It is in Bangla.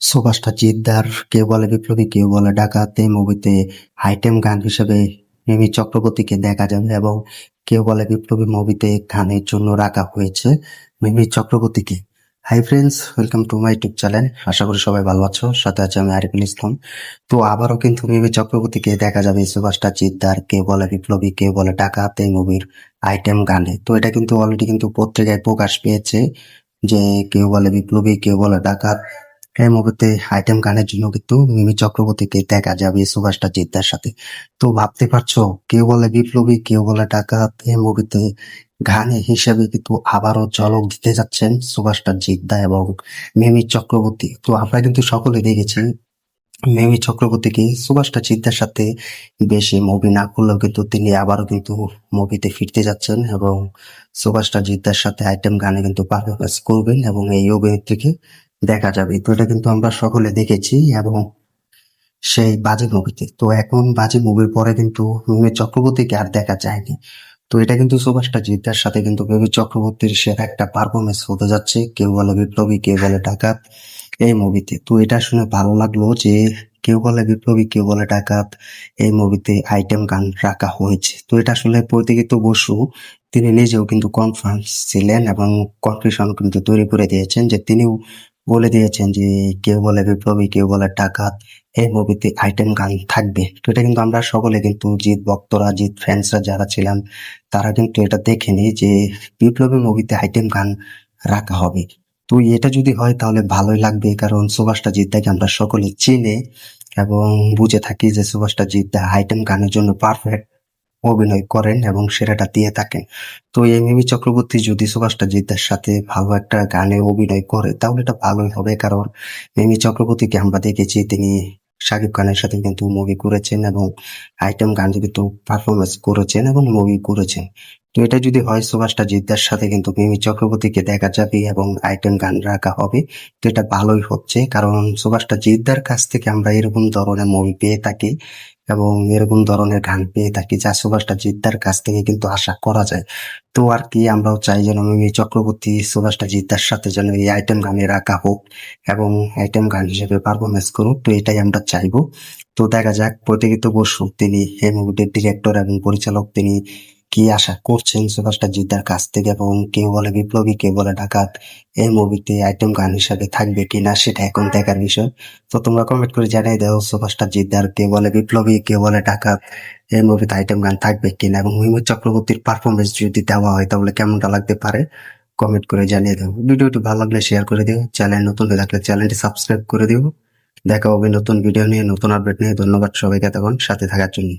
সুভাষটা জিদ্দার কেউ বলে বিপ্লবী কেউ বলে ডাকাত এই মুভিতে আইটেম গান হিসেবে মিমি চক্রবর্তীকে দেখা যাবে এবং কেউ বলে বিপ্লবী মুভিতে গানের জন্য রাখা হয়েছে মিমি চক্রবর্তীকে। Hi friends, welcome to my YouTube channel. আশা করি সবাই ভালো আছো, সাথে আছে আমি আরিফুল ইসলাম। তো আবারও কিন্তু মিমি চক্রবর্তীকে দেখা যাবে সুভাষটা জিদ্দার কেউ বলে বিপ্লবী কেউ বলে ডাকাত এই মুভির আইটেম গানে। তো এটা কিন্তু অলরেডি কিন্তু পত্রিকায় প্রকাশ পেয়েছে যে কেউ বলে বিপ্লবী কেউ বলে ডাকাত এই মুভিতে আইটেম গানের জন্য কিন্তু মিমি চক্রবর্তীকে দেখা যাবে সুভাষটা জিদ্দার সাথে। তো ভাবতে পারছো, কেউ বলে বিপ্লবী কেউ বলে ডাকাত এই মুভিতে গানে হিসেবে কিন্তু আবারও ঝলক দিতে যাচ্ছেন সুভাষটা জিদ্দা এবং মিমি চক্রবর্তী। তো আমরা কিন্তু সকলে দেখেছি মিমি চক্রবর্তীকে সুভাষটা জিদ্দার সাথে বেশি মুভি না করলেও কিন্তু তিনি আবারও কিন্তু মুভিতে ফিরতে যাচ্ছেন এবং সুভাষটা জিদ্দার সাথে আইটেম গানে কিন্তু পারফরমেন্স করবেন এবং এই অভিনেত্রীকে দেখা যাবে। তো এটা কিন্তু আমরা সকলে দেখেছি এবং সেই বাজে মুভিতে। তো এখন বাজে মুভির পরে কিন্তু মিমি চক্রবর্তীকে আর দেখা যায়নি। তো এটা কিন্তু সুভাষটা জিদ্দার সাথে কিন্তু মিমি চক্রবর্তীর সেরা একটা পারফরমেন্স হতে যাচ্ছে কেউ বলে বিপ্লবী কেউ বলে ডাকাত এই মুভিতে। তো এটা শুনে ভালো লাগলো যে কেউ বলে বিপ্লবী কেউ বলে ডাকাত এই মুভিতে আইটেম গান রাখা হয়েছে। তো এটা আসলে প্রতীকিত বসু তিনি নিজেও কিন্তু কনফার্ম ছিলেন এবং কনফিউশন কিন্তু তৈরি করে দিয়েছেন যে তিনিও বলে দিয়েছেন যে কেউ বলে বিপ্লবী কেউ বলে ডাকাত এই মুভিতে আইটেম গান থাকবে। তো এটা কিন্তু আমরা সকলে কিন্তু জিৎ ভক্তরা জিৎ ফ্যান্সরা যারা ছিলাম তারা কিন্তু এটা দেখেনি যে বিপ্লবী মুভিতে আইটেম গান রাখা হবে। তো এটা যদি হয় তাহলে ভালোই লাগবে, কারণ সুভাষটা জিদ্দাকে আমরা সকলে চিনে এবং বুঝে থাকি যে সুভাষটা জিদ্দা আইটেম গানের জন্য পারফেক্ট অভিনয় করেন এবং সেরাটা দিয়ে থাকেন। তো এই মিমি চক্রবর্তী যদি সুভাষটা জিদ্দার সাথে ভালো একটা গানে অভিনয় করে তাহলে এটা ভালোই হবে, কারণ মিমি চক্রবর্তীকে আমরা দেখেছি তিনি শাকিব খানের সাথে কিন্তু মুভি করেছেন এবং আইটেম গান কিন্তু পারফরমেন্স করেছেন এবং মুভি করেছেন। তো এটা যদি হয় সুভাষটা জিদ্দার সাথে কিন্তু মিমি চক্রবর্তীকে দেখা যাবে এবং আইটেম গান রাখা হবে। তো এটা ভালোই হচ্ছে, কারণ সুভাষটা জিদ্দার কাছ থেকে আমরা এরকম ধরনের মুভি পেয়ে থাকি এবং এরকম ধরনের গান পেয়ে থাকি যা সুভাষটা জিদ্দার কাছ থেকে কিন্তু আশা করা যায়। তো আর কি আমরাও চাই যেন মিমি চক্রবর্তী সুভাষটা জিদ্দার সাথে যেন এই আইটেম গানে রাখা হোক এবং আইটেম গান হিসেবে পারফরমেন্স করুক। তো এটাই আমরা চাইবো। তো দেখা যাক প্রতীকিত বসু তিনি এই মুভিটির ডিরেক্টর এবং পরিচালক তিনি কি আশা করছেন সুভাষটা জিদ্দার কাছ থেকে এবং কেউ বলে বিপ্লবী কেউ বলে ডাকাত এই মুভিতে আইটেম গান হিসেবে থাকবে কিনা সেটা এখন দেখার বিষয়। তো তোমরা কমেন্ট করে জানিয়ে দাও সুভাষটা জিদ্দার কেউ বলে বিপ্লবী কেউ বলে ডাকাত এই মুভিতে আইটেম গান থাকবে কিনা এবং মিমি চক্রবর্তীর পারফরমেন্স যদি দেওয়া হয় তাহলে কেমনটা লাগতে পারে কমেন্ট করে জানিয়ে দাও। ভিডিওটি ভালো লাগলে শেয়ার করে দিও, চ্যানেল নতুন হয়ে থাকলে চ্যানেলটি সাবস্ক্রাইব করে দিও। দেখা হবে নতুন ভিডিও নিয়ে নতুন আপডেট নিয়ে। ধন্যবাদ সবাইকে এতক্ষণ সাথে থাকার জন্য।